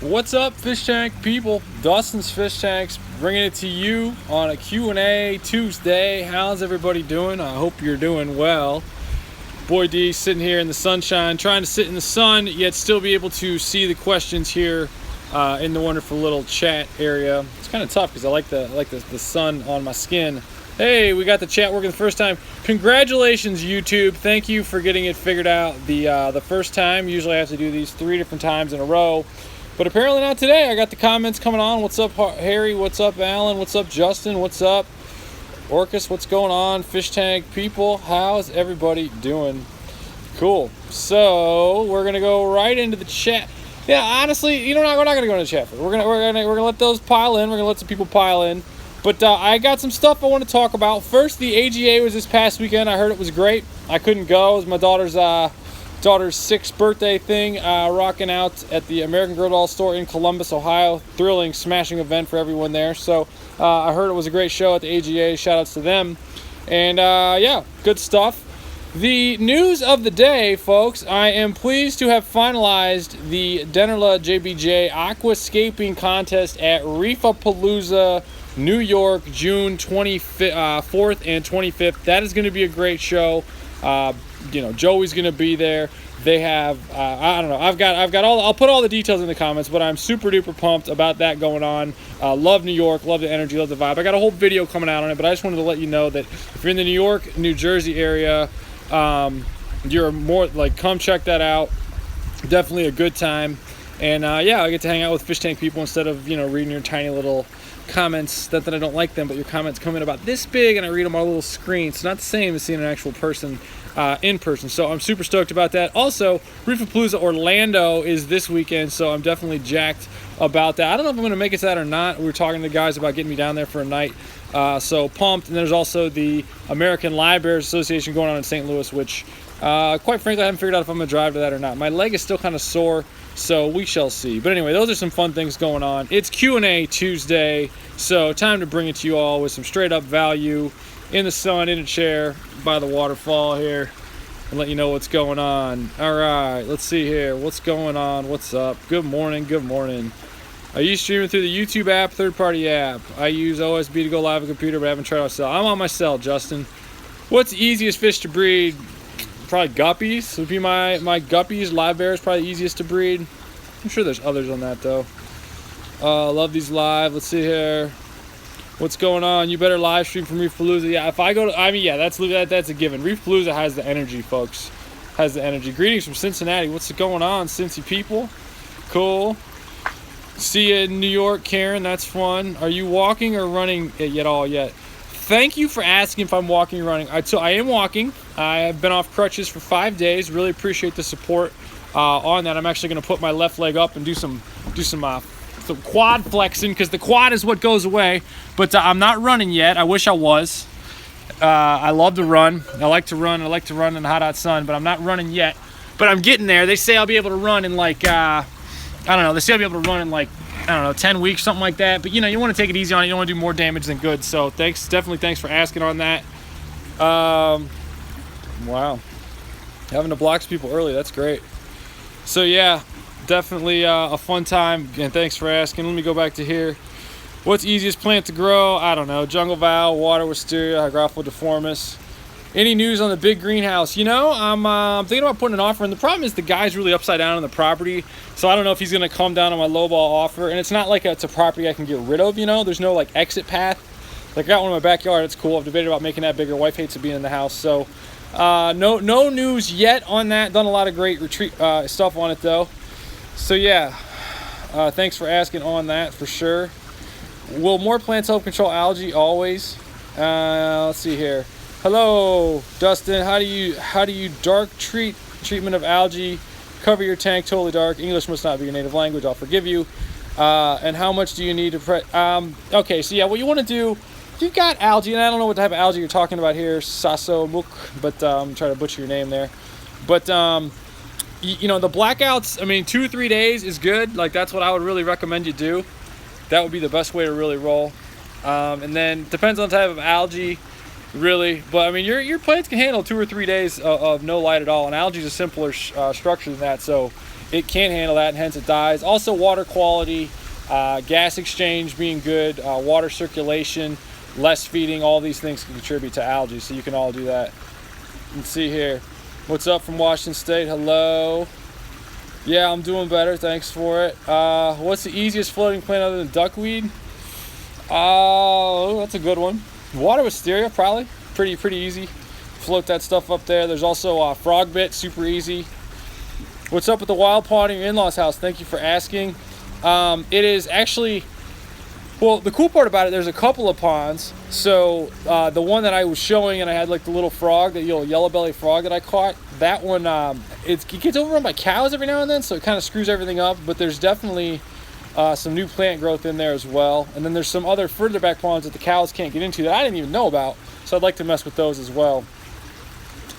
What's up, fish tank people? Dustin's Fish Tanks bringing it to you on a Q&A Tuesday. How's everybody doing? I hope you're doing well. Boy D sitting here in the sunshine, trying to sit in the sun yet still be able to see the questions here in the wonderful little chat area. It's kind of tough because I like the sun on my skin. Hey, we got the chat working the first time. Congratulations, YouTube. Thank you for getting it figured out the first time. Usually I have to do these 3 different times in a row. But apparently not today. I got the comments coming on. What's up, Harry? What's up, Alan? What's up, Justin? What's up, Orcus? What's going on, fish tank people? How's everybody doing? Cool. So we're gonna go right into the chat. Yeah, honestly, we're not gonna go into the chat. We're gonna let those pile in. We're gonna let some people pile in. But I got some stuff I want to talk about. First, the AGA was this past weekend. I heard it was great. I couldn't go. It was my daughter's 6th birthday thing, rocking out at the American Girl Doll store in Columbus, Ohio. Thrilling, smashing event for everyone there. So I heard it was a great show at the AGA. Shout outs to them. And yeah, good stuff. The news of the day, folks, I am pleased to have finalized the Dennerla JBJ Aquascaping contest at Reefapalooza, New York, June 24th and 25th. That is going to be a great show. Joey's going to be there. They have, I don't know, I've got all, I'll put all the details in the comments, but I'm super duper pumped about that going on. Love New York, love the energy, love the vibe. I got a whole video coming out on it, but I just wanted to let you know that if you're in the New York, New Jersey area, you're more like, come check that out. Definitely a good time. And yeah, I get to hang out with fish tank people instead of, reading your tiny little comments. Not that I don't like them, but your comments come in about this big and I read them on a little screen. It's not the same as seeing an actual person in person. So I'm super stoked about that. Also, Reefapalooza Orlando is this weekend, so I'm definitely jacked about that. I don't know if I'm going to make it to that or not. We were talking to the guys about getting me down there for a night. So pumped. And there's also the American Libraries Association going on in St. Louis, which quite frankly I haven't figured out if I'm going to drive to that or not. My leg is still kind of sore, so we shall see. But anyway, those are some fun things going on. It's Q&A Tuesday, so time to bring it to you all with some straight up value in the sun, in a chair by the waterfall here, and let you know what's going on. All right, let's see here. What's going on? What's up? Good morning. Good morning. Are you streaming through the YouTube app, third-party app? I use OSB to go live on computer, but I haven't tried on my cell. I'm on my cell, Justin. What's the easiest fish to breed? Probably guppies would be my guppies. Live bear is probably the easiest to breed. I'm sure there's others on that though. Love these live. Let's see here. What's going on? You better live stream from Reefapalooza. Yeah, if I go to, yeah, that's a given. Reefapalooza has the energy, folks. Has the energy. Greetings from Cincinnati. What's going on, Cincy people? Cool. See you in New York, Karen. That's fun. Are you walking or running yet? Thank you for asking if I'm walking or running. So I am walking. I have been off crutches for 5 days. Really appreciate the support on that. I'm actually going to put my left leg up and do some quad flexing because the quad is what goes away. But I'm not running yet. I wish I was. I love to run. I like to run in the hot sun, but I'm not running yet. But I'm getting there. They say I'll be able to run in like, I don't know. They say I'll be able to run in like, 10 weeks, something like that. But, you want to take it easy on it. You don't want to do more damage than good. So definitely thanks for asking on that. Wow. Having to block people early, that's great. So, yeah, definitely a fun time. And thanks for asking. Let me go back to here. What's easiest plant to grow? I don't know. Jungle Val, water wisteria, hygrophila deformis. Any news on the big greenhouse? I'm thinking about putting an offer in. The problem is the guy's really upside down on the property, so I don't know if he's going to come down on my lowball offer. And it's not like it's a property I can get rid of, There's no, exit path. I got one in my backyard. It's cool. I've debated about making that bigger. Wife hates it being in the house. So no news yet on that. Done a lot of great retreat stuff on it, though. So, yeah, thanks for asking on that for sure. Will more plants help control algae? Always. Let's see here. Hello, Dustin. How do you dark treatment of algae? Cover your tank totally dark. English must not be your native language. I'll forgive you. And how much do you need to okay, so yeah, what you want to do, if you've got algae, and I don't know what type of algae you're talking about here, Sasomuk, but I'm trying to butcher your name there. But the blackouts, 2 or 3 days is good. That's what I would really recommend you do. That would be the best way to really roll. And then depends on the type of algae. Really, but your plants can handle 2 or 3 days of no light at all, and algae is a simpler structure than that. So it can't handle that, and hence it dies. Also, water quality, gas exchange being good, water circulation, less feeding, all these things can contribute to algae, so you can all do that. Let's see here. What's up from Washington State? Hello. Yeah, I'm doing better. Thanks for it. What's the easiest floating plant other than duckweed? Oh, that's a good one. Water wisteria, probably. Pretty easy. Float that stuff up there. There's also frog bit, super easy. What's up with the wild pond in your in-laws house? Thank you for asking. It is actually, well, the cool part about it, there's a couple of ponds. So the one that I was showing, and I had like the little frog, the yellow belly frog that I caught, that one, it gets overrun by cows every now and then, so it kind of screws everything up. But there's definitely some new plant growth in there as well. And then there's some other further back ponds that the cows can't get into that I didn't even know about. So I'd like to mess with those as well.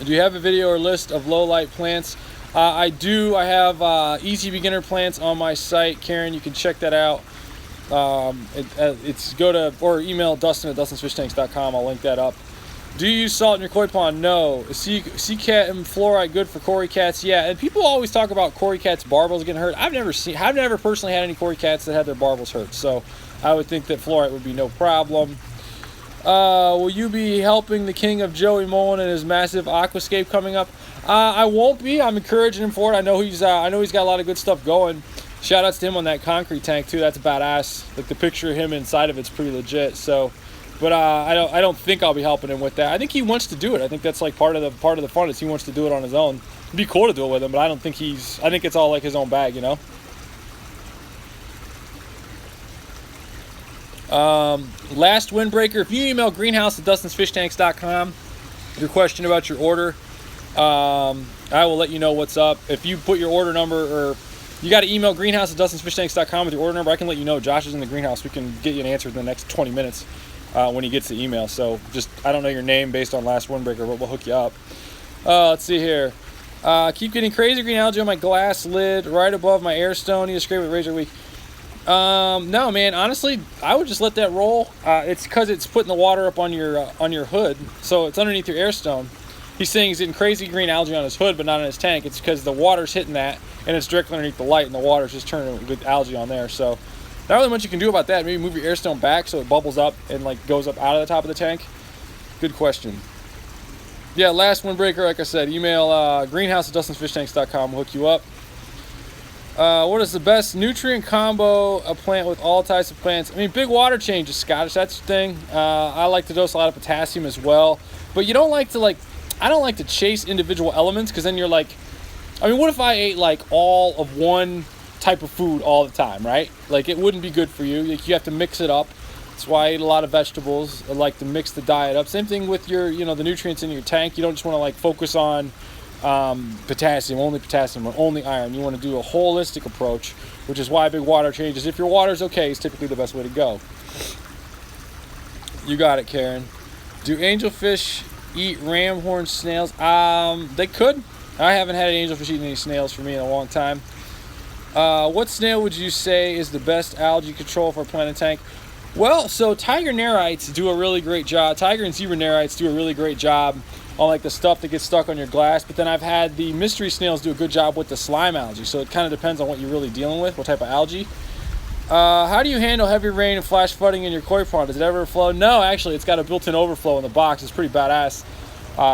Do you have a video or list of low light plants? I do. I have easy beginner plants on my site, Karen. You can check that out. It's go to or email Dustin at dustinsfishtanks.com. I'll link that up. Do you use salt in your koi pond? No. Is sea cat and fluoride good for cory cats? Yeah. And people always talk about cory cats' barbels getting hurt. I've never personally had any cory cats that had their barbels hurt. So I would think that fluoride would be no problem. Will you be helping the king of Joey Mullen and his massive aquascape coming up? I won't be. I'm encouraging him for it. I know he's got a lot of good stuff going. Shout outs to him on that concrete tank too. That's badass. Like the picture of him inside of it's pretty legit. So, but I don't think I'll be helping him with that. I think he wants to do it. I think that's like part of the fun is he wants to do it on his own. It'd be cool to do it with him, but I think it's all like his own bag, you know. Last windbreaker. If you email greenhouse@dustinsfishtanks.com with your question about your order, I will let you know what's up. If you put your order number, or you got to email greenhouse@dustinsfishtanks.com with your order number, I can let you know. Josh is in the greenhouse. We can get you an answer in the next 20 minutes when he gets the email. So just, I don't know your name based on last windbreaker, but we'll hook you up. Let's see here. Keep getting crazy green algae on my glass lid right above my air stone. Need to scrape with razor week. No, man, honestly, I would just let that roll. It's because it's putting the water up on your hood, so it's underneath your air stone. He's saying he's getting crazy green algae on his hood, but not on his tank. It's because the water's hitting that, and it's directly underneath the light, and the water's just turning with algae on there. So, not really much you can do about that. Maybe move your air stone back so it bubbles up and like goes up out of the top of the tank. Good question. Yeah, last windbreaker, like I said, email greenhouse@dustinsfishtanks.com. We'll hook you up. What is the best nutrient combo a plant with all types of plants? I mean, big water changes, Scottish. That's the thing. I like to dose a lot of potassium as well. But you don't like to I don't like to chase individual elements, because then you're like, I mean, what if I ate like all of one type of food all the time, right? Like, it wouldn't be good for you. Like, you have to mix it up. That's why I eat a lot of vegetables. I like to mix the diet up. Same thing with your, the nutrients in your tank. You don't just want to like focus on potassium or only iron. You want to do a holistic approach, which is why big water changes, if your water's okay, is typically the best way to go. You got it, Karen. Do angelfish eat ram horn snails? They could. I haven't had an angelfish eating any snails for me in a long time. What snail would you say is the best algae control for a planted tank? Well, so tiger nerites do a really great job. Tiger and zebra nerites do a really great job on like the stuff that gets stuck on your glass. But then I've had the mystery snails do a good job with the slime algae. So it kind of depends on what you're really dealing with, what type of algae. How do you handle heavy rain and flash flooding in your koi pond? Does it ever flow? No, actually, it's got a built-in overflow in the box. It's pretty badass.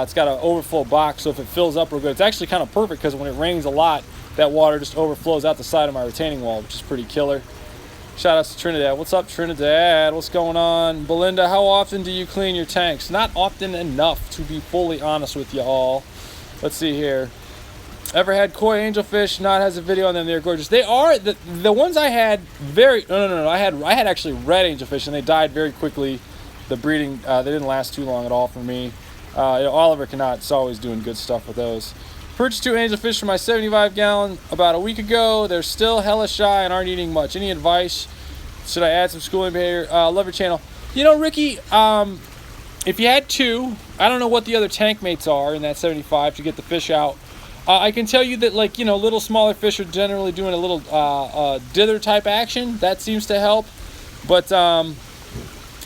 It's got an overflow box, so if it fills up real good, it's actually kind of perfect, because when it rains a lot, that water just overflows out the side of my retaining wall, which is pretty killer. Shout outs to Trinidad. What's up, Trinidad? What's going on? Belinda, how often do you clean your tanks? Not often enough, to be fully honest with you all. Let's see here. Ever had koi angelfish? Not has a video on them. They're gorgeous. They are. The ones I had no. I had actually red angelfish, and they died very quickly. The breeding, they didn't last too long at all for me. Oliver Cannot always doing good stuff with those. Purchased 2 angelfish for my 75-gallon about a week ago. They're still hella shy and aren't eating much. Any advice? Should I add some schooling behavior? Love your channel. Ricky, if you had 2, I don't know what the other tank mates are in that 75 to get the fish out. I can tell you that, little smaller fish are generally doing a little dither type action. That seems to help. But,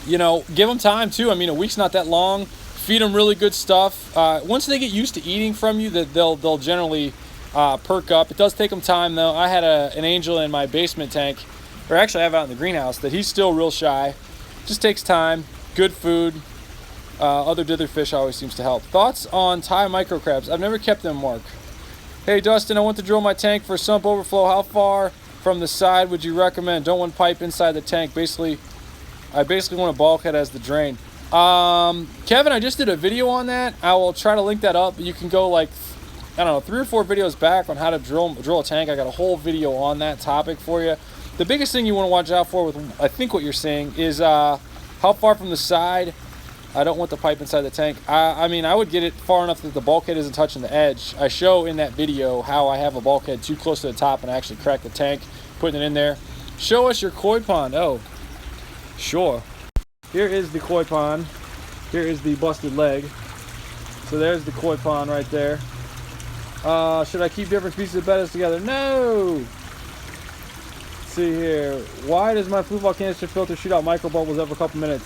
give them time too. I mean, a week's not that long. Feed them really good stuff. Once they get used to eating from you, that they'll generally perk up. It does take them time though. I had an angel in my basement tank, or actually I have out in the greenhouse, that he's still real shy. Just takes time. Good food. Other dither fish always seems to help. Thoughts on Thai microcrabs? I've never kept them, Mark. Hey Dustin, I want to drill my tank for sump overflow. How far from the side would you recommend? Don't want pipe inside the tank. I basically want a bulkhead as the drain. Kevin, I just did a video on that. I will try to link that up. You can go like, I don't know, 3 or 4 videos back on how to drill a tank. I got a whole video on that topic for you. The biggest thing you want to watch out for with, I think what you're saying, is how far from the side. I don't want the pipe inside the tank. I mean, I would get it far enough that the bulkhead isn't touching the edge. I show in that video how I have a bulkhead too close to the top and I actually crack the tank, putting it in there. Show us your koi pond. Oh, sure. Here is the koi pond. Here is the busted leg. So there's the koi pond right there. Should I keep different pieces of bettas together? No! Let's see here. Why does my flue valve canister filter shoot out micro bubbles every couple minutes?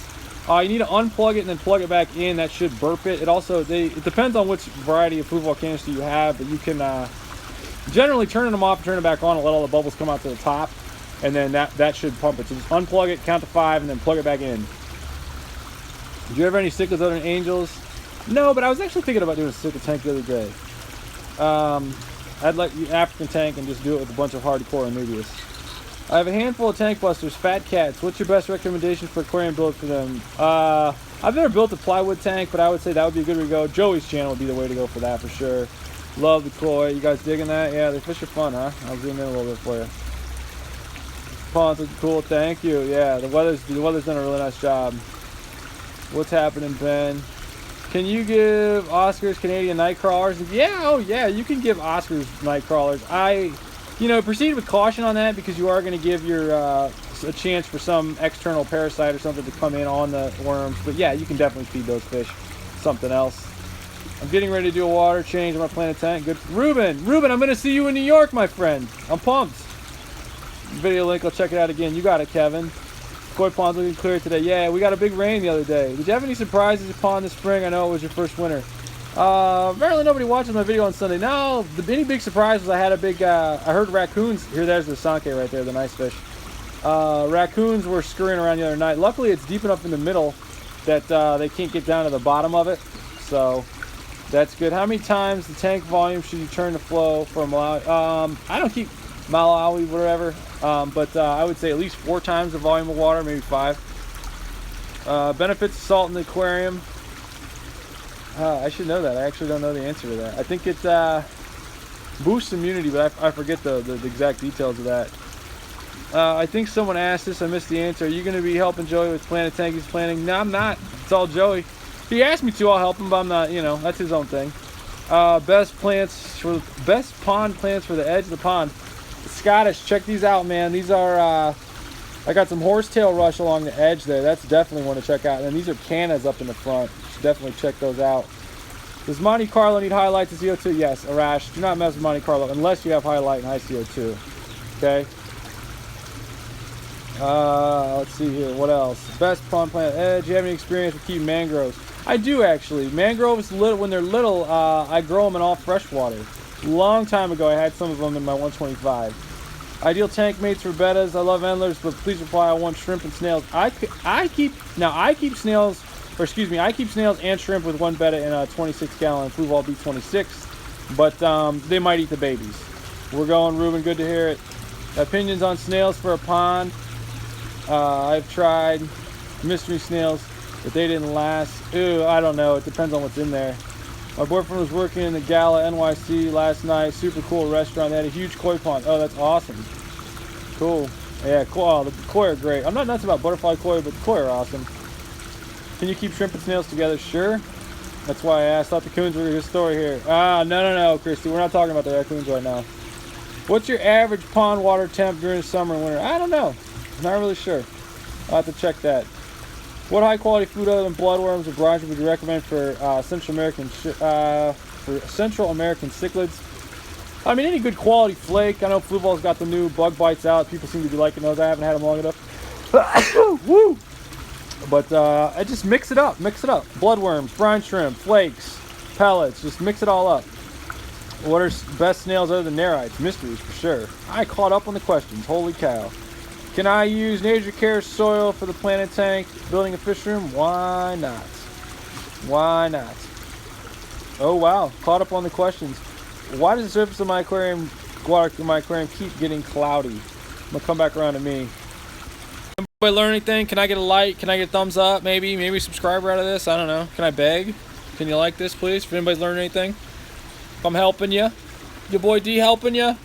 You need to unplug it and then plug it back in. That should burp it. It depends on which variety of flue valve canister you have, but you can generally turn them off and turn it back on and let all the bubbles come out to the top, and then that should pump it. So just unplug it, count to 5, and then plug it back in. Did you have any cichlids other than angels? No, but I was actually thinking about doing a cichlid tank the other day. I'd like an African tank and just do it with a bunch of hardcore Anubias. I have a handful of tank busters, fat cats. What's your best recommendation for aquarium build for them? I've never built a plywood tank, but I would say that would be a good way to go. Joey's channel would be the way to go for that for sure. Love the koi. You guys digging that? Yeah, the fish are fun, huh? I'll zoom in a little bit for you. Ponds looking cool. Thank you. Yeah, the weather's done a really nice job. What's happening, Ben? Can you give Oscars Canadian night crawlers? Yeah, oh yeah, you can give Oscars night crawlers. Proceed with caution on that because you are going to give your a chance for some external parasite or something to come in on the worms. But yeah, you can definitely feed those fish something else. I'm getting ready to do a water change on my planted tank. Good. Ruben, I'm going to see you in New York, my friend. I'm pumped. Video link, I'll check it out again. You got it, Kevin. Koi pond's looking clear today. Yeah, we got a big rain the other day. Did you have any surprises upon this spring? I know it was your first winter. Apparently nobody watches my video on Sunday. No, any big surprise was I had a big, I heard raccoons. There's the Sanke right there, the nice fish. Raccoons were scurrying around the other night. Luckily, it's deep enough in the middle that they can't get down to the bottom of it. So that's good. How many times the tank volume should you turn the flow for Malawi? I don't keep Malawi, whatever. But I would say at least 4 times the volume of water, maybe 5. Benefits of salt in the aquarium. I should know that. I actually don't know the answer to that. I think it boosts immunity, but I forget the exact details of that. I think someone asked this. I missed the answer. Are you going to be helping Joey with planted tank he's planning? No, I'm not. It's all Joey. If he asked me to, I'll help him, but I'm not. That's his own thing. Best pond plants for the edge of the pond. Scottish, check these out, man. These are I got some horsetail rush along the edge there. That's definitely one to check out. And these are cannas up in the front. You should definitely check those out. Does Monte Carlo need highlights and CO2? Yes, Arash. Do not mess with Monte Carlo unless you have highlight and high CO2. Okay. Let's see here. What else? Best pond plant edge. Do you have any experience with keeping mangroves? I do actually. Mangroves, when they're little, I grow them in all freshwater. Long time ago, I had some of them in my 125. Ideal tank mates for bettas. I love endlers, but please reply. I want shrimp and snails. I keep snails and shrimp with one betta in a 26-gallon Flue Valve B26, but they might eat the babies. We're going, Ruben. Good to hear it. Opinions on snails for a pond. I've tried mystery snails, but they didn't last. Ew, I don't know. It depends on what's in there. My boyfriend was working in the Gala NYC last night. Super cool restaurant. They had a huge koi pond. Oh, that's awesome. Cool. Yeah, cool. Oh, the koi are great. I'm not nuts about butterfly koi, but the koi are awesome. Can you keep shrimp and snails together? Sure. That's why I asked. Thought the coons were a good story here. No, Christy. We're not talking about the raccoons right now. What's your average pond water temp during the summer and winter? I don't know. Not really sure. I'll have to check that. What high quality food other than bloodworms or brine would you recommend for Central American cichlids? I mean, any good quality flake. I know Flue Valve's got the new bug bites out. People seem to be liking those. I haven't had them long enough. Woo! But I just mix it up. Bloodworms, brine shrimp, flakes, pellets. Just mix it all up. What are best snails other than nerites? Mysteries for sure. I caught up on the questions. Holy cow. Can I use Nature Care soil for the planted tank? Building a fish room? Why not? Why not? Oh wow, caught up on the questions. Why does the surface of my aquarium, water in my aquarium, keep getting cloudy? I'm gonna come back around to me. Anybody learn anything? Can I get a like? Can I get a thumbs up? Maybe a subscriber out of this? I don't know. Can I beg? Can you like this, please? If anybody's learned anything, if I'm helping you, your boy D helping you.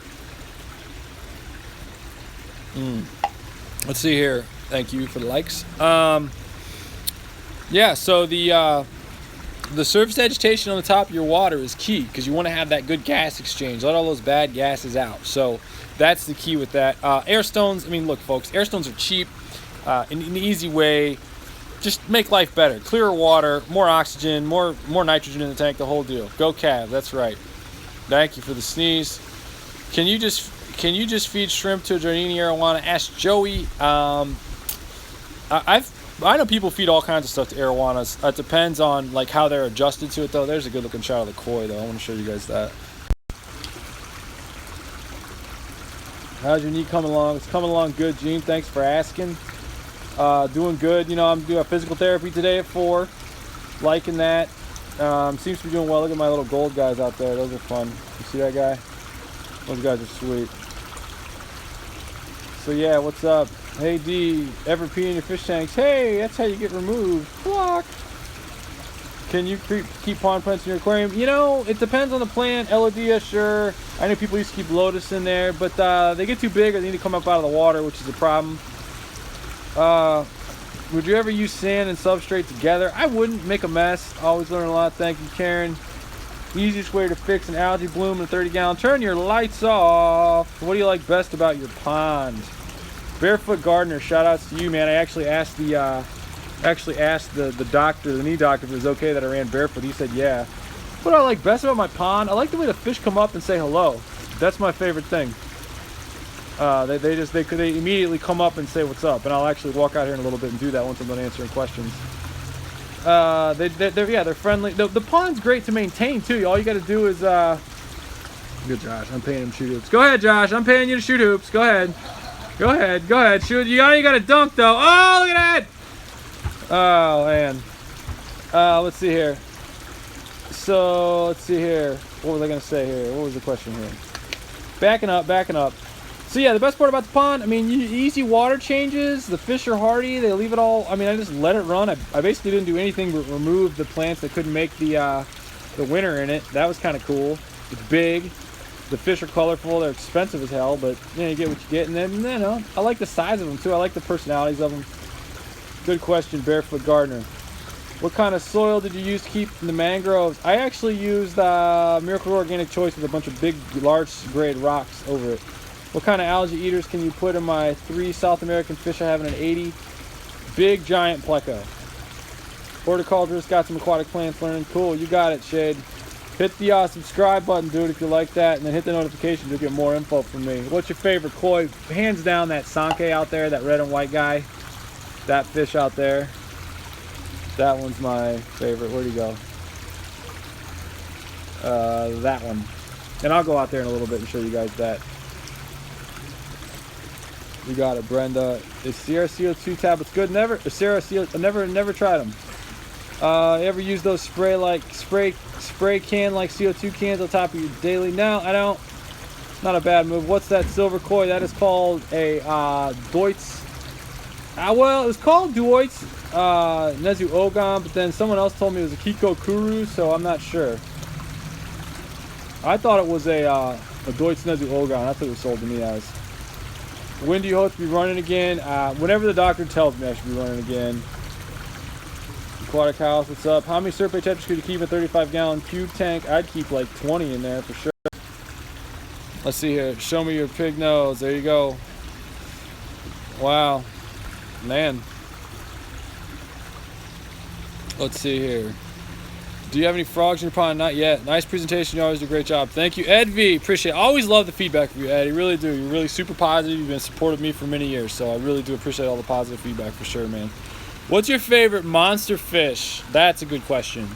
Let's see here. Thank you for the likes. Yeah. So the surface agitation on the top of your water is key because you want to have that good gas exchange. Let all those bad gases out. So that's the key with that. Air stones. I mean, look, folks. Air stones are cheap. In an easy way. Just make life better. Clearer water, more oxygen, more nitrogen in the tank, the whole deal. Go Cav, that's right. Thank you for the sneeze. Can you just feed shrimp to a Giardini arowana? Ask Joey. I know people feed all kinds of stuff to arowanas. It depends on like how they're adjusted to it though. There's a good looking shot of the koi though. I want to show you guys that. How's your knee coming along? It's coming along good, Gene. Thanks for asking. Doing good. You know, I'm doing physical therapy today at 4. Liking that. Seems to be doing well. Look at my little gold guys out there. Those are fun. You see that guy? Those guys are sweet. So yeah, what's up? Hey D, ever pee in your fish tanks? Hey, that's how you get removed. Block. Can you keep pond plants in your aquarium? You know, it depends on the plant. Elodia, sure. I know people used to keep lotus in there, but they get too big or they need to come up out of the water, which is a problem. Would you ever use sand and substrate together? I wouldn't. Make a mess. Always learn a lot. Thank you, Karen. Easiest way to fix an algae bloom in a 30-gallon. Turn your lights off. What do you like best about your pond? Barefoot Gardener, shout outs to you, man. I actually asked the doctor, the knee doctor, if it was okay that I ran barefoot. He said yeah. What do I like best about my pond? I like the way the fish come up and say hello. That's my favorite thing. They immediately come up and say what's up, and I'll actually walk out here in a little bit and do that once I'm done answering questions. They're friendly. The pond's great to maintain too. All you got to do is good, Josh. I'm paying him to shoot hoops. Go ahead, Josh. I'm paying you to shoot hoops. Go ahead. Shoot. You got to dunk though. Oh, look at that. Oh man. Let's see here. So let's see here. What was I gonna say here? What was the question here? Backing up. So yeah, the best part about the pond, I mean, easy water changes. The fish are hardy. They leave it all. I mean, I just let it run. I basically didn't do anything but remove the plants that couldn't make the winter in it. That was kind of cool. It's big. The fish are colorful. They're expensive as hell, but you know, you get what you get. And then, you know, I like the size of them too. I like the personalities of them. Good question, Barefoot Gardener. What kind of soil did you use to keep the mangroves? I actually used Miracle Organic Choice with a bunch of big, large grade rocks over it. What kind of algae eaters can you put in my 3 South American fish I have in an 80? Big giant pleco. Horticulturist, got some aquatic plants learning. Cool, you got it, Shade. Hit the subscribe button, dude, if you like that, and then hit the notification to get more info from me. What's your favorite koi? Hands down, that Sanke out there, that red and white guy. That fish out there. That one's my favorite. Where'd he go? That one. And I'll go out there in a little bit and show you guys that. You got it, Brenda. Is Sierra CO2 tablets good? Never. Sierra CO. Never tried them. Ever use those spray can like CO2 cans on top of your daily? No, I don't. Not a bad move. What's that silver koi? That is called a Deutz. Well, it was called Deutz Nezu Ogon, but then someone else told me it was a Kiko Kuru, so I'm not sure. I thought it was a Deutz Nezu Ogon. That's what it was sold to me as. When do you hope to be running again? Whenever the doctor tells me I should be running again. Aquatic House, what's up? How many Serpe Tetras could you keep in a 35-gallon cube tank? I'd keep like 20 in there for sure. Let's see here. Show me your pig nose. There you go. Wow. Man. Let's see here. Do you have any frogs in your pond? Not yet. Nice presentation. You always do a great job. Thank you, Ed V. Appreciate it. I always love the feedback from you, Ed. You really do. You're really super positive. You've been supportive of me for many years, so I really do appreciate all the positive feedback for sure, man. What's your favorite monster fish? That's a good question.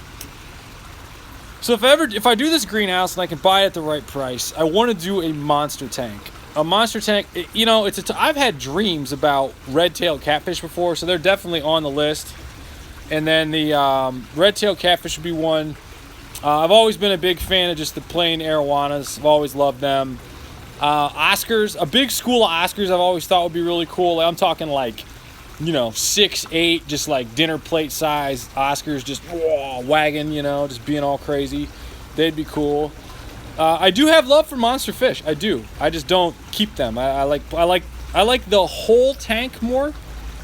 So if I do this greenhouse and I can buy it at the right price, I want to do a monster tank. A monster tank, you know, I've had dreams about red-tailed catfish before, so they're definitely on the list. And then the red-tailed catfish would be one. I've always been a big fan of just the plain arowanas. I've always loved them. Oscars, a big school of Oscars I've always thought would be really cool. I'm talking like, you know, 6, 8, just like dinner plate size Oscars, just wagging, you know, just being all crazy. They'd be cool. I do have love for monster fish. I do. I just don't keep them. I like the whole tank more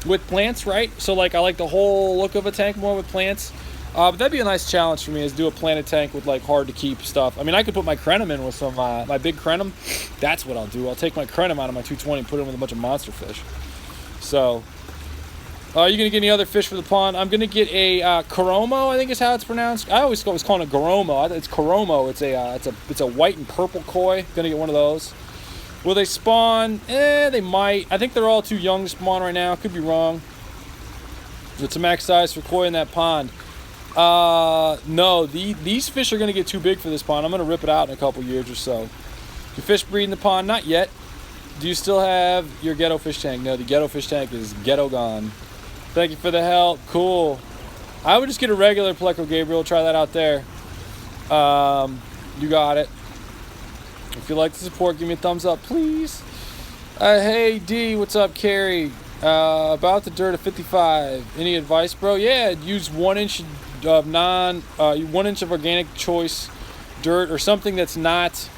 with plants, right? So like I like the whole look of a tank more with plants. But that'd be a nice challenge for me, is do a planted tank with like hard to keep stuff. I mean, I could put my crenum in with some my big crenum. That's what I'll do. I'll take my crenum out of my 220 and put it in with a bunch of monster fish. So, are you gonna get any other fish for the pond? I'm gonna get a Coromo, I think is how it's pronounced. I always was calling it Goromo. It's Coromo. It's a white and purple koi. Gonna get one of those. Will they spawn? They might. I think they're all too young to spawn right now. Could be wrong. It's a max size for koi in that pond. No, these fish are going to get too big for this pond. I'm going to rip it out in a couple years or so. Do fish breed in the pond? Not yet. Do you still have your ghetto fish tank? No, the ghetto fish tank is ghetto gone. Thank you for the help. Cool. I would just get a regular Pleco Gabriel. Try that out there. You got it. If you like the support, give me a thumbs up, please. Hey, D, what's up, Carrie? About the dirt of 55. Any advice, bro? Yeah, use 1 inch of 1 inch of organic choice dirt, or something that's not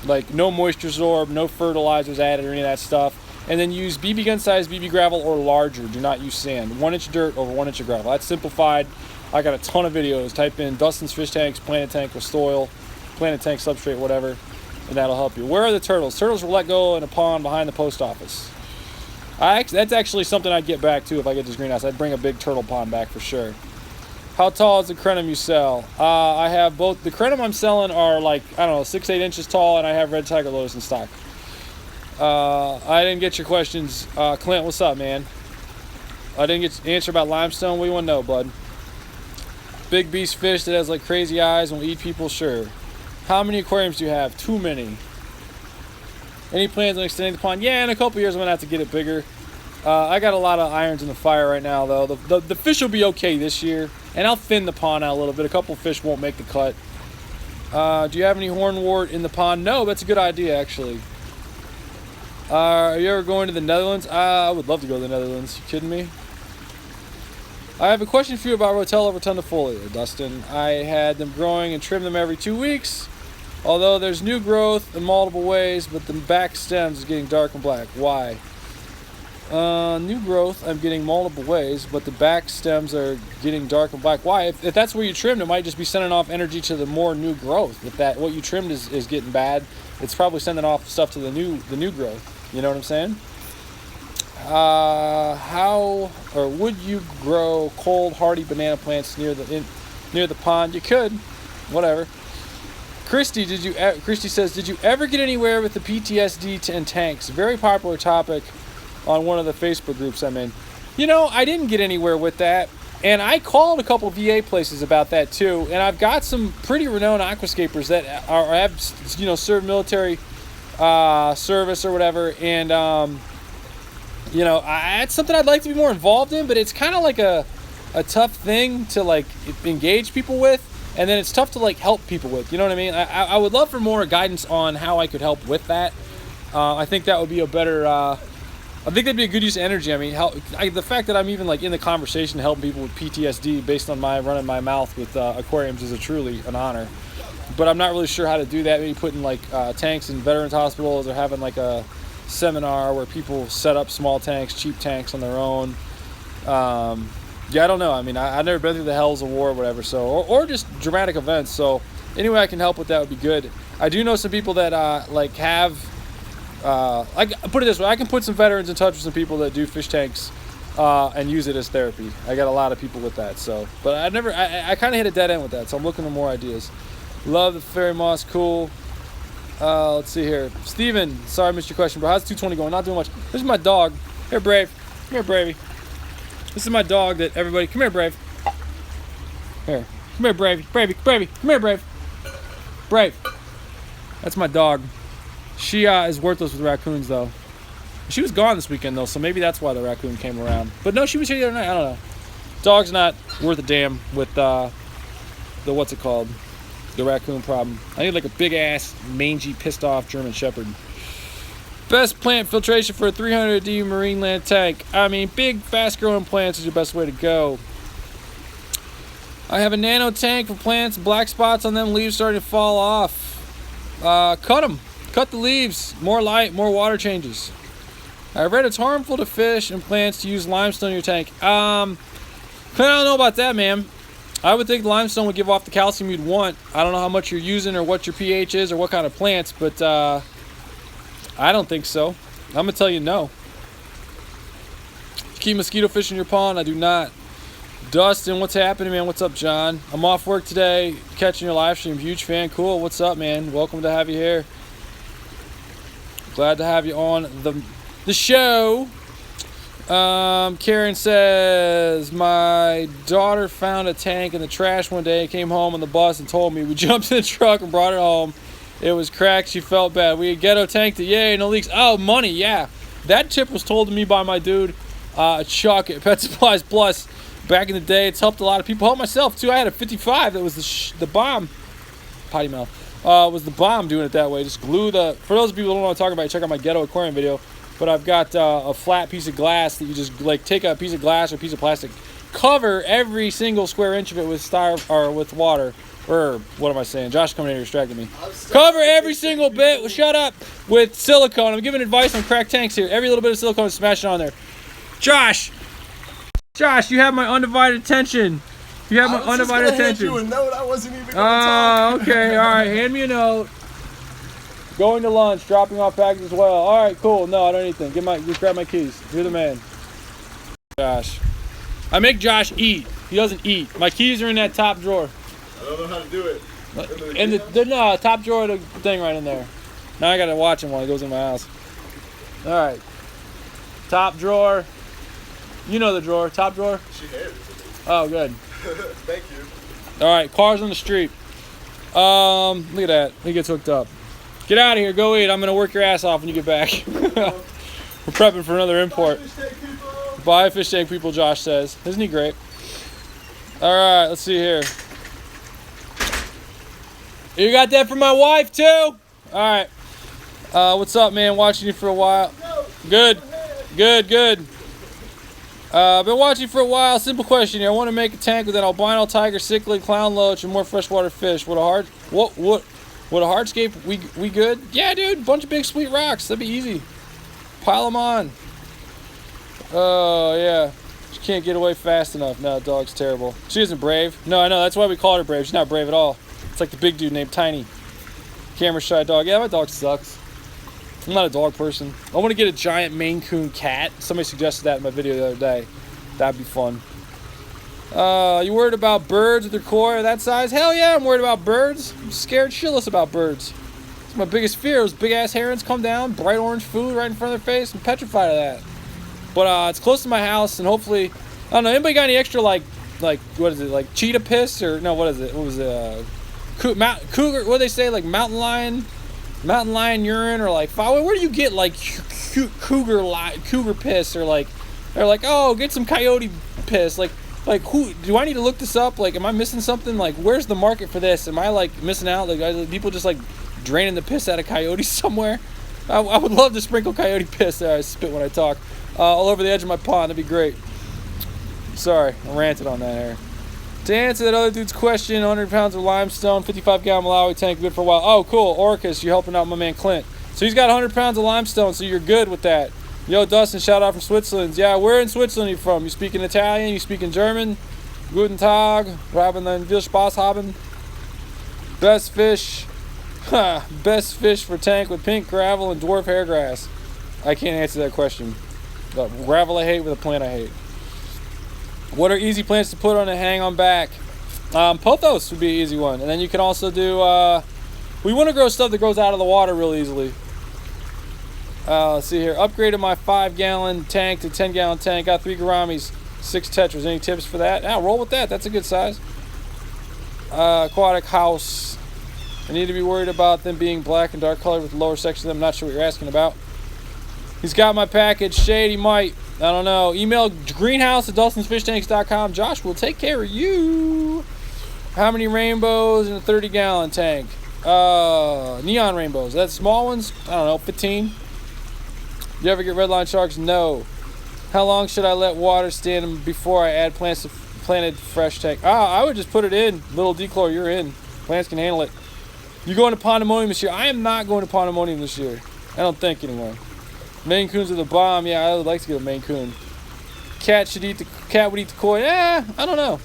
like no moisture absorb, no fertilizers added or any of that stuff. And then use BB gun size BB gravel or larger. Do not use sand. 1 inch dirt over 1 inch of gravel. That's simplified. I got a ton of videos. Type in Dustin's fish tanks, planted tank with soil, planted tank substrate, whatever, and that'll help you. Where are the turtles? Turtles were let go in a pond behind the post office. That's actually something I'd get back to if I get this greenhouse. I'd bring a big turtle pond back for sure. How tall is the crenum you sell? I have both. The crenum I'm selling are like, I don't know, 6-8 inches tall, and I have red tiger lotus in stock. I didn't get your questions. Clint, what's up, man? I didn't get the answer about limestone. What do you want to know, bud? Big beast fish that has like crazy eyes and will eat people? Sure. How many aquariums do you have? Too many. Any plans on extending the pond? Yeah, in a couple years I'm going to have to get it bigger. I got a lot of irons in the fire right now, though. The fish will be okay this year, and I'll thin the pond out a little bit. A couple fish won't make the cut. Do you have any hornwort in the pond? No, that's a good idea, actually. Are you ever going to the Netherlands? I would love to go to the Netherlands. You kidding me? I have a question for you about Rotella rotundifolia, Dustin. I had them growing and trim them every 2 weeks. Although there's new growth in multiple ways, but the back stems is getting dark and black. Why? New growth, I'm getting multiple ways, but the back stems are getting dark and black. Why? If that's where you trimmed, it might just be sending off energy to the more new growth. If that what you trimmed is getting bad, it's probably sending off stuff to the new growth. You know what I'm saying? How or would you grow cold hardy banana plants near the pond? You could, whatever. Christy says, did you ever get anywhere with the PTSD and tanks? Very popular topic on one of the Facebook groups I'm in. You know, I didn't get anywhere with that, and I called a couple VA places about that too. And I've got some pretty renowned aquascapers that have served military service or whatever, and it's something I'd like to be more involved in, but it's kind of like a tough thing to like engage people with. And then it's tough to like help people with, you know what I mean? I would love for more guidance on how I could help with that. I think that would be a better, I think that'd be a good use of energy. I mean, the fact that I'm even like in the conversation helping people with PTSD based on my running my mouth with aquariums is truly an honor. But I'm not really sure how to do that. Maybe putting like tanks in veterans hospitals, or having like a seminar where people set up small tanks, cheap tanks on their own. Yeah, I don't know. I mean, I've never been through the hells of war or whatever, so or just dramatic events. So any way I can help with that would be good. I do know some people that have. I put it this way: I can put some veterans in touch with some people that do fish tanks and use it as therapy. I got a lot of people with that. So, but I kind of hit a dead end with that. So I'm looking for more ideas. Love the fairy moss, cool. Let's see here, Steven. Sorry I missed your question, bro. How's 220 going? Not doing much. This is my dog. Here, Brave. Come here, Bravey. This is my dog that everybody... Come here, Brave. Here. Come here, Bravey. Bravey. Bravey. Come here, Brave. Brave. That's my dog. She is worthless with raccoons, though. She was gone this weekend, though, so maybe that's why the raccoon came around. But no, she was here the other night. I don't know. Dog's not worth a damn with the what's it called? The raccoon problem. I need like a big ass, mangy, pissed off German Shepherd. Best plant filtration for a 300D marine land tank. I mean, big, fast growing plants is your best way to go. I have a nano tank for plants, black spots on them, leaves starting to fall off. Cut them. Cut the leaves. More light, more water changes. I read it's harmful to fish and plants to use limestone in your tank. I don't know about that, man. I would think limestone would give off the calcium you'd want. I don't know how much you're using or what your pH is or what kind of plants, but I don't think so. I'm going to tell you no. Keep mosquito fish in your pond? I do not. Dustin, what's happening, man? What's up, John? I'm off work today, catching your live stream. Huge fan. Cool. What's up, man? Welcome to have you here. Glad to have you on the show. Karen says, my daughter found a tank in the trash one day, came home on the bus and told me. We jumped in the truck and brought it home. It was cracked. She felt bad. We ghetto tanked it. Yay, no leaks. Oh, money, yeah. That tip was told to me by my dude, Chuck at Pet Supplies Plus. Back in the day, it's helped a lot of people. Helped myself, too. I had a 55 that was the bomb. Potty mouth. Was the bomb doing it that way. Just glue the... For those people who don't know what I'm talking about, check out my ghetto aquarium video. But I've got a flat piece of glass that you just like take a piece of glass or a piece of plastic, cover every single square inch of it with or with water, or what am I saying? Josh coming in here distracting me. Cover every single bit. Well, shut up with silicone. I'm giving advice on cracked tanks here. Every little bit of silicone, smash it on there. Josh, you have my undivided attention. You have my undivided attention. I was just gonna hand you a note. I wasn't even gonna talk. Okay, all right. Hand me a note. Going to lunch, dropping off packages as well. All right, cool. No, I don't need anything. Just grab my keys. You're the man. Josh. I make Josh eat. He doesn't eat. My keys are in that top drawer. I don't know how to do it. In the top drawer of the thing right in there. Now I got to watch him while he goes in my house. All right. Top drawer. You know the drawer. Top drawer. She handed it to me. Oh, good. Thank you. All right, cars on the street. Look at that. He gets hooked up. Get out of here. Go eat. I'm going to work your ass off when you get back. We're prepping for another import. Bye, fish tank people, Josh says. Isn't he great? All right, let's see here. You got that for my wife, too? All right. What's up, man? Watching you for a while. Good. Good. Been watching for a while. Simple question here. I want to make a tank with an albino tiger, cichlid, clown loach, and more freshwater fish. Would a hardscape, we good? Yeah, dude, bunch of big sweet rocks. That'd be easy. Pile them on. Oh, yeah. She can't get away fast enough. No, dog's terrible. She isn't brave. No, I know. That's why we call her brave. She's not brave at all. It's like the big dude named Tiny. Camera shy dog. Yeah, my dog sucks. I'm not a dog person. I want to get a giant Maine Coon cat. Somebody suggested that in my video the other day. That'd be fun. You worried about birds with their koi that size? Hell yeah, I'm worried about birds. I'm scared shitless about birds. It's my biggest fear. Those big ass herons come down, bright orange food right in front of their face. I'm petrified of that. But it's close to my house, and hopefully, I don't know. Anybody got any extra like what is it? Like cheetah piss or no? What is it? What was it? Cougar? What do they say? Like mountain lion urine or like where do you get like cougar piss or like they're like, oh, get some coyote piss like who do I need to look this up? Like, am I missing something? Like, where's the market for this? Am I like missing out? Like, are people just like draining the piss out of coyotes somewhere? I would love to sprinkle coyote piss there. I spit when I talk all over the edge of my pond. That'd be great. Sorry, I ranted on that here. To answer that other dude's question, 100 pounds of limestone, 55-gallon Malawi tank, good for a while. Oh, cool. Orcus, you're helping out my man Clint. So he's got 100 pounds of limestone, so you're good with that. Yo, Dustin, shout out from Switzerland. Yeah, where in Switzerland are you from? You speaking Italian? You speaking German? Guten Tag. Robin then viel Spaß haben. Best fish. Best fish for tank with pink gravel and dwarf hairgrass. I can't answer that question. Gravel I hate with a plant I hate. What are easy plants to put on and hang on back? Pothos would be an easy one. And then you can also do... we want to grow stuff that grows out of the water real easily. Let's see here. Upgraded my 5-gallon tank to 10-gallon tank. Got 3 gouramis, 6 tetras. Any tips for that? Roll with that. That's a good size. Aquatic house. I need to be worried about them being black and dark colored with the lower section of them. I'm not sure what you're asking about. He's got my package. Shady might. I don't know. Email greenhouse@dustin'sfishtanks.com. Josh will take care of you. How many rainbows in a 30-gallon tank? Neon rainbows. That's small ones? I don't know, 15. You ever get redline sharks? No. How long should I let water stand before I add plants to planted fresh tank? I would just put it in. Little dechlor, you're in. Plants can handle it. You going to Pandemonium this year? I am not going to Pandemonium this year. I don't think anyway. Maine Coons are the bomb. Yeah, I would like to get a Maine Coon. Cat would eat the koi. I don't know.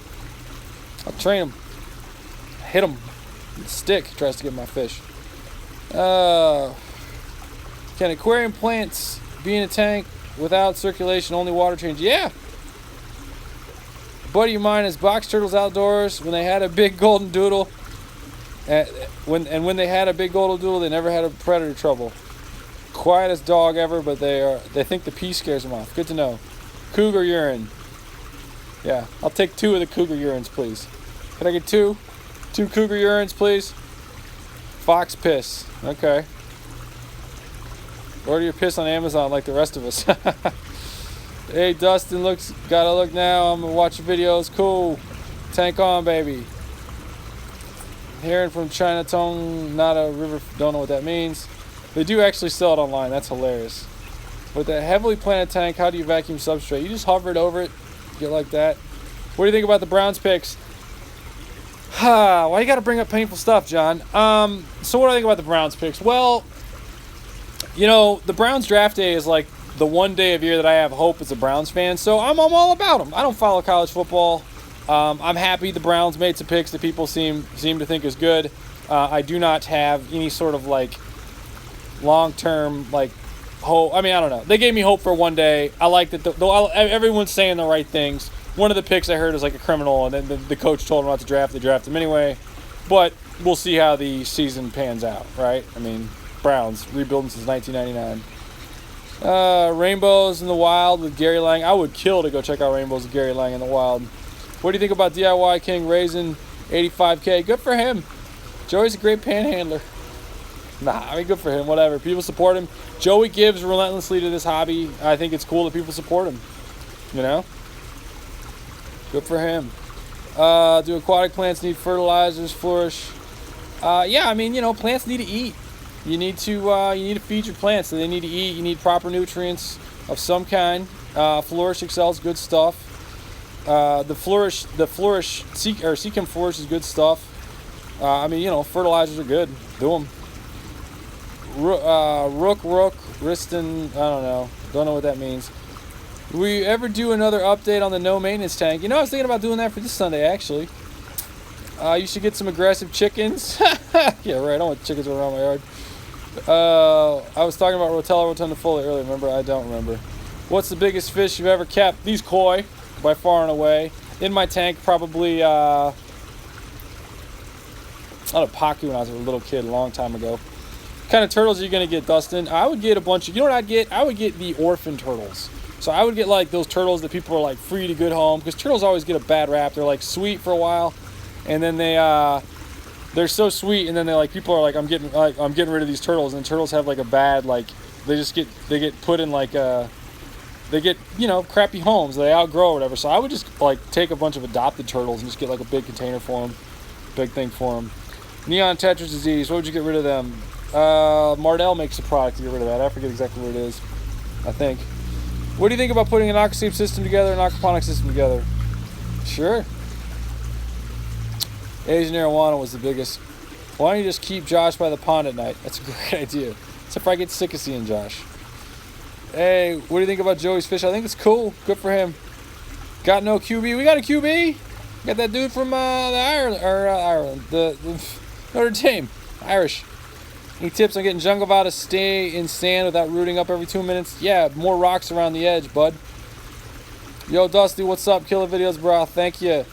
I'll train him. Hit him. With a stick. He tries to get my fish. Can aquarium plants be in a tank without circulation, only water change? Yeah. A buddy of mine has box turtles outdoors. When they had a big golden doodle, when they had a big golden doodle, they never had a predator trouble. Quietest dog ever, but they think the pee scares them off. Good to know. Cougar urine. Yeah, I'll take 2 of the cougar urines, please. Can I get 2? 2 cougar urines, please. Fox piss. Okay. Order your piss on Amazon like the rest of us. Hey, Dustin, gotta look now. I'm gonna watch your videos. Cool. Tank on, baby. Hearing from Chinatown, not a river. Don't know what that means. They do actually sell it online. That's hilarious. With a heavily planted tank, how do you vacuum substrate? You just hover it over it. Get like that. What do you think about the Browns picks? Why you got to bring up painful stuff, John? So what do I think about the Browns picks? Well, you know, the Browns draft day is like the one day of year that I have hope as a Browns fan. So I'm all about them. I don't follow college football. I'm happy the Browns made some picks that people seem to think is good. I do not have any sort of like long-term like hope. I mean, I don't know. They gave me hope for one day. I like that. Everyone's saying the right things. One of the picks I heard was like a criminal, and then the coach told him not to draft. They drafted him anyway. But we'll see how the season pans out, right? I mean, Browns rebuilding since 1999. Rainbows in the Wild with Gary Lang. I would kill to go check out Rainbows with Gary Lang in the Wild. What do you think about DIY King raising 85K? Good for him. Joey's a great panhandler. Nah, I mean, good for him. Whatever. People support him. Joey gives relentlessly to this hobby. I think it's cool that people support him. You know? Good for him. Do aquatic plants need fertilizers, flourish? Yeah, I mean, you know, plants need to eat. You need to feed your plants. So they need to eat. You need proper nutrients of some kind. Flourish excels, good stuff. The Seachem Flourish is good stuff. I mean, you know, fertilizers are good. Do them. Rook, Riston, I don't know what that means. We ever do another update on the no maintenance tank? You know, I was thinking about doing that for this Sunday, actually. You should get some aggressive chickens. Yeah, right, I don't want chickens around my yard. I was talking about Rotella rotundifolia earlier, remember? I don't remember. What's the biggest fish you've ever kept? These koi, by far and away. In my tank, probably, I had a pacu when I was a little kid, a long time ago. What kind of turtles are you going to get, Dustin? I would get a bunch of, you know what I'd get? I would get the orphan turtles. So I would get like those turtles that people are like free to good home, because turtles always get a bad rap. They're like sweet for a while, and then they're so sweet, and then they like people are like I'm getting rid of these turtles, and turtles have like a bad like they get put in like they get, you know, crappy homes. They outgrow or whatever. So I would just like take a bunch of adopted turtles and just get like a big container for them, big thing for them. Neon Tetris disease. What would you get rid of them? Mardell makes a product to get rid of that. I forget exactly what it is. I think. What do you think about putting an aquascape system together, an aquaponics system together? Sure. Asian arowana was the biggest. Why don't you just keep Josh by the pond at night? That's a great idea. Except for I get sick of seeing Josh. Hey, what do you think about Joey's fish? I think it's cool. Good for him. Got no QB. We got a QB. Got that dude from Ireland, the Notre Dame, Irish. Any tips on getting jungle vow to stay in sand without rooting up every 2 minutes? Yeah, more rocks around the edge, bud. Yo, Dusty, what's up? Killer videos, bro. Thank you.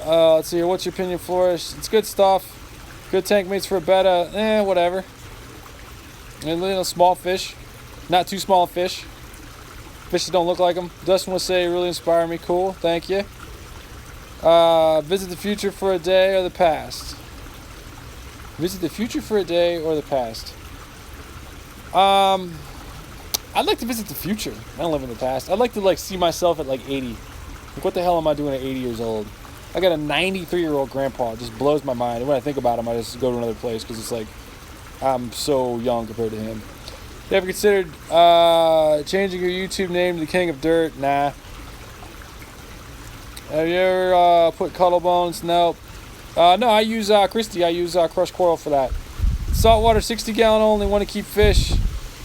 Let's see here. What's your opinion, Flourish? It's good stuff. Good tank mates for a betta. Whatever. And you know, small fish. Not too small fish. Fish that don't look like them. Dustin will say, really inspire me. Cool. Thank you. Visit the future for a day or the past. Visit the future for a day or the past. I'd like to visit the future. I don't live in the past. I'd like to see myself at 80. What the hell am I doing at 80 years old? I got a 93-year-old grandpa. It just blows my mind. And when I think about him, I just go to another place because it's I'm so young compared to him. You ever considered changing your YouTube name to the King of Dirt? Nah. Have you ever put Cuddle Bones? Nope. No, I use Christy. I use crushed coral for that. Saltwater 60 gallon only. Want to keep fish?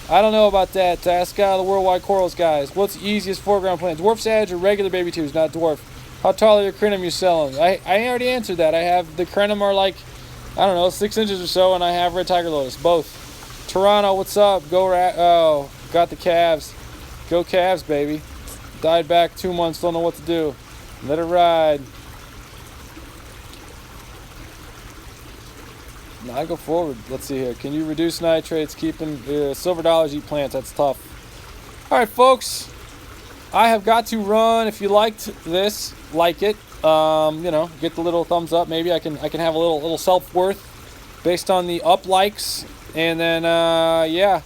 I don't know about that. Ask the Worldwide Corals guys. What's the easiest foreground plant? Dwarf's Edge or regular baby twos? Not dwarf. How tall are your crenum you selling? I already answered that. I have the crenum are I don't know, 6 inches or so, and I have red tiger lotus. Both. Toronto, what's up? Go oh, got the Cavs. Go Cavs, baby. Died back 2 months. Don't know what to do. Let it ride. Now I go forward. Let's see here. Can you reduce nitrates? Keeping silver dollars eat plants. That's tough. All right, folks. I have got to run. If you liked this, like it. Get the little thumbs up. Maybe I can have a little self-worth based on the up likes. And then yeah,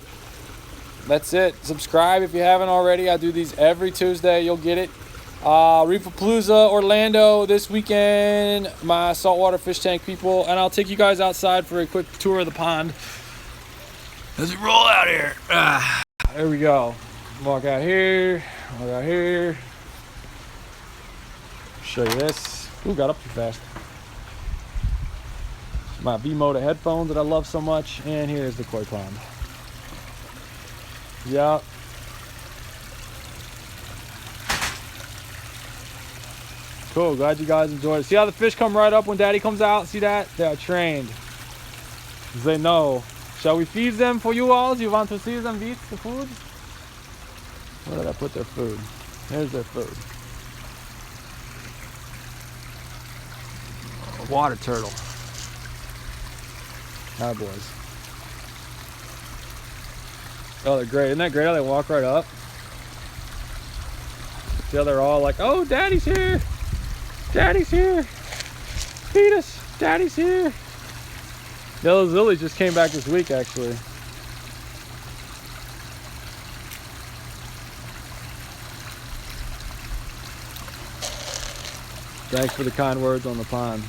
that's it. Subscribe if you haven't already. I do these every Tuesday. You'll get it. Reefapalooza, Orlando this weekend, my saltwater fish tank people, and I'll take you guys outside for a quick tour of the pond as we roll out here. There we go. Walk out here, show you this. Ooh, got up too fast. My V-Moda headphones that I love so much, and here's the koi pond. Yep. Cool, glad you guys enjoyed it. See how the fish come right up when daddy comes out? See that? They are trained. They know. Shall we feed them for you all? Do you want to see them eat the food? Where did I put their food? Here's their food. A water turtle. Hi, boys. Oh, they're great. Isn't that great how they walk right up? See how they're all like, oh, daddy's here. Daddy's here. Feed us. Daddy's here. Yeah, those lilies just came back this week, actually. Thanks for the kind words on the pond.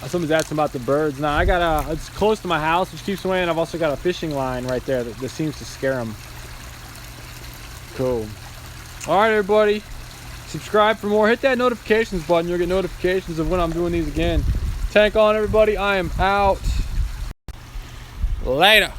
Somebody's asking about the birds. Now I got it's close to my house, which keeps them away, and I've also got a fishing line right there that seems to scare them. Cool. All right, everybody. Subscribe for more. Hit that notifications button. You'll get notifications of when I'm doing these again. Tank on, everybody. I am out. Later.